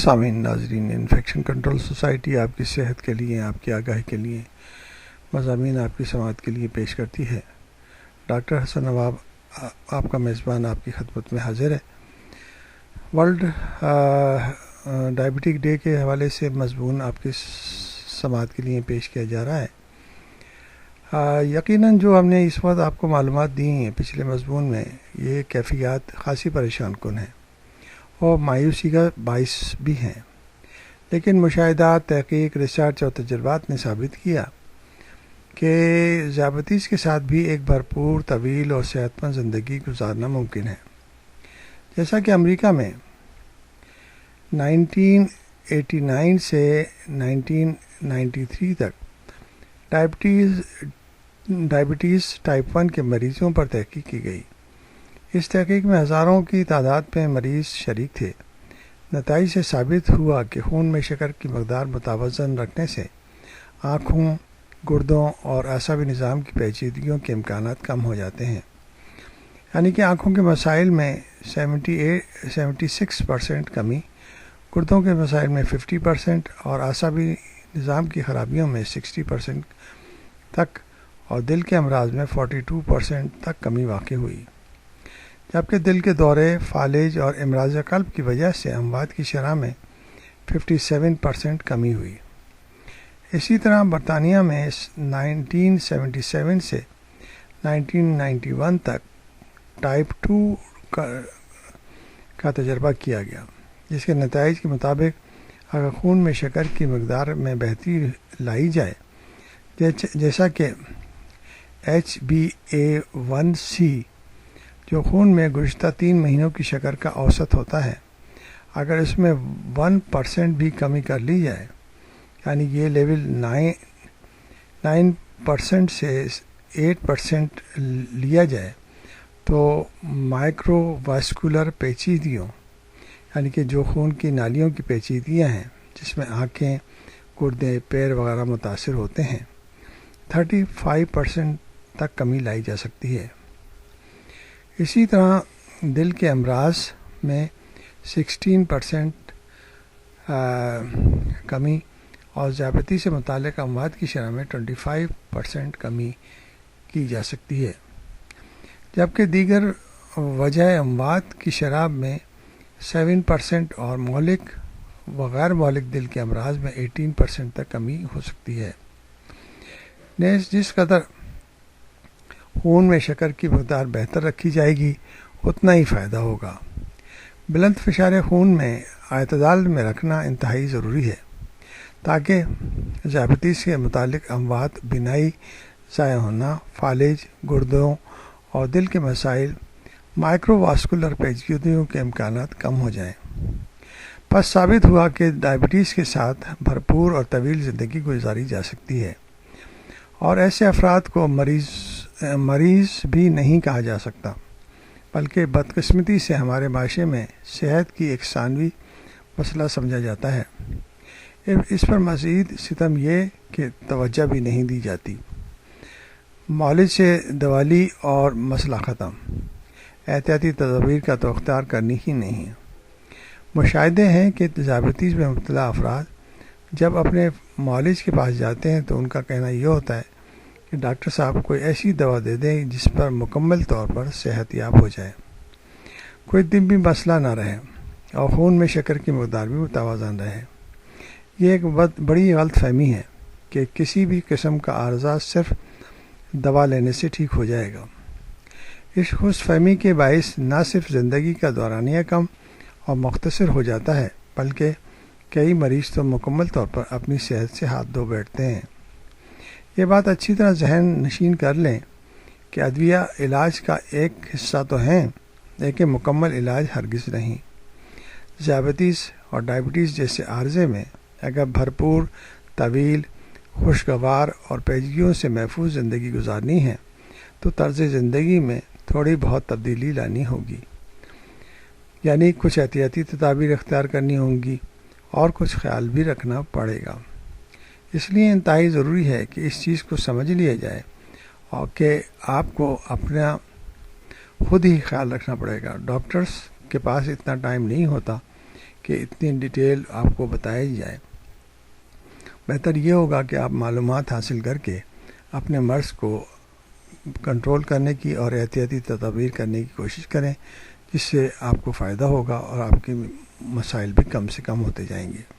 سامعین ناظرین، infection control society آپ کی صحت کے لیے، آپ کی آگاہی کے لیے مضامین آپ کی سماعت کے لیے پیش کرتی ہے۔ ڈاکٹر حسن نواب آپ کا میزبان آپ کی خدمت میں حاضر ہے۔ ورلڈ ڈائبٹک ڈے کے حوالے سے مضمون آپ کی سماعت کے لیے پیش کیا جا رہا ہے۔ یقیناً جو ہم نے اس وقت آپ کو معلومات دی ہیں پچھلے مضمون میں، یہ کیفیات خاصی پریشان کن ہیں اور مایوسی کا باعث بھی ہیں، لیکن مشاہدات، تحقیق، ریسرچ اور تجربات نے ثابت کیا کہ ذیابیطس کے ساتھ بھی ایک بھرپور، طویل اور صحت مند زندگی گزارنا ممکن ہے۔ جیسا کہ امریکہ میں 1989 سے 1993 تک ڈائبٹیز ٹائپ 1 کے مریضوں پر تحقیق کی گئی۔ اس تحقیق میں ہزاروں کی تعداد میں مریض شریک تھے۔ نتائج سے ثابت ہوا کہ خون میں شکر کی مقدار متوازن رکھنے سے آنکھوں، گردوں اور اعصابی نظام کی پیچیدگیوں کے امکانات کم ہو جاتے ہیں۔ یعنی کہ آنکھوں کے مسائل میں 76% کمی، گردوں کے مسائل میں 50% اور اعصابی نظام کی خرابیوں میں 60% تک، اور دل کے امراض میں 42% تک کمی واقع ہوئی، جبکہ دل کے دورے، فالج اور امراض قلب کی وجہ سے اموات کی شرح میں 57% کمی ہوئی۔ اسی طرح برطانیہ میں 1977 سے 1991 تک ٹائپ 2 کا تجربہ کیا گیا، جس کے نتائج کے مطابق اگر خون میں شکر کی مقدار میں بہتری لائی جائے، جیسا کہ HbA1c جو خون میں گزشتہ 3 مہینوں کی شکر کا اوسط ہوتا ہے، اگر اس میں 1% بھی کمی کر لی جائے، یعنی یہ لیول 9% سے 8% لیا جائے، تو مائکرو واسکولر پیچیدگیوں، یعنی کہ جو خون کی نالیوں کی پیچیدگیاں ہیں جس میں آنکھیں، گردے، پیر وغیرہ متاثر ہوتے ہیں، 35% تک کمی لائی جا سکتی ہے۔ اسی طرح دل کے امراض میں 16% کمی اور ذیابیطس سے متعلق اموات کی شرح میں 25% کمی کی جا سکتی ہے، جبکہ دیگر وجہ اموات کی شرح میں 7% اور مہلک و غیر مہلک دل کے امراض میں 18% تک کمی ہو سکتی ہے۔ نیز جس قدر خون میں شکر کی مقدار بہتر رکھی جائے گی، اتنا ہی فائدہ ہوگا۔ بلند فشار خون میں اعتدال میں رکھنا انتہائی ضروری ہے، تاکہ ذیابیطس کے متعلق اموات، بینائی ضائع ہونا، فالج، گردوں اور دل کے مسائل، مائکرو واسکولر پیچیدگیوں کے امکانات کم ہو جائیں۔ پس ثابت ہوا کہ ڈائبٹیز کے ساتھ بھرپور اور طویل زندگی گزاری جا سکتی ہے، اور ایسے افراد کو مریض بھی نہیں کہا جا سکتا، بلکہ بدقسمتی سے ہمارے معاشرے میں صحت کی ایک ثانوی مسئلہ سمجھا جاتا ہے۔ اس پر مزید ستم یہ کہ توجہ بھی نہیں دی جاتی۔ معالج سے دوالی اور مسئلہ ختم، احتیاطی تدابیر کا تو اختیار کرنی ہی نہیں ہے۔ مشاہدے ہیں کہ ذیابیطس میں مبتلا افراد جب اپنے معالج کے پاس جاتے ہیں تو ان کا کہنا یہ ہوتا ہے کہ ڈاکٹر صاحب کوئی ایسی دوا دے دیں جس پر مکمل طور پر صحت یاب ہو جائے، کوئی دن بھی مسئلہ نہ رہے اور خون میں شکر کی مقدار بھی متوازن رہے۔ یہ ایک بڑی غلط فہمی ہے کہ کسی بھی قسم کا عارضہ صرف دوا لینے سے ٹھیک ہو جائے گا۔ اس غلط فہمی کے باعث نہ صرف زندگی کا دورانیہ کم اور مختصر ہو جاتا ہے، بلکہ کئی مریض تو مکمل طور پر اپنی صحت سے ہاتھ دھو بیٹھتے ہیں۔ یہ بات اچھی طرح ذہن نشین کر لیں کہ ادویہ علاج کا ایک حصہ تو ہیں، لیکن مکمل علاج ہرگز نہیں۔ ذیابیطس اور ڈائبٹیز جیسے عارضے میں اگر بھرپور، طویل، خوشگوار اور پیچیدگیوں سے محفوظ زندگی گزارنی ہے تو طرز زندگی میں تھوڑی بہت تبدیلی لانی ہوگی، یعنی کچھ احتیاطی تدابیر اختیار کرنی ہوں گی اور کچھ خیال بھی رکھنا پڑے گا۔ اس لیے انتہائی ضروری ہے کہ اس چیز کو سمجھ لیا جائے اور کہ آپ کو اپنا خود ہی خیال رکھنا پڑے گا۔ ڈاکٹرز کے پاس اتنا ٹائم نہیں ہوتا کہ اتنی ڈیٹیل آپ کو بتائی جائے۔ بہتر یہ ہوگا کہ آپ معلومات حاصل کر کے اپنے مرض کو کنٹرول کرنے کی اور احتیاطی تدابیر کرنے کی کوشش کریں، جس سے آپ کو فائدہ ہوگا اور آپ کے مسائل بھی کم سے کم ہوتے جائیں گے۔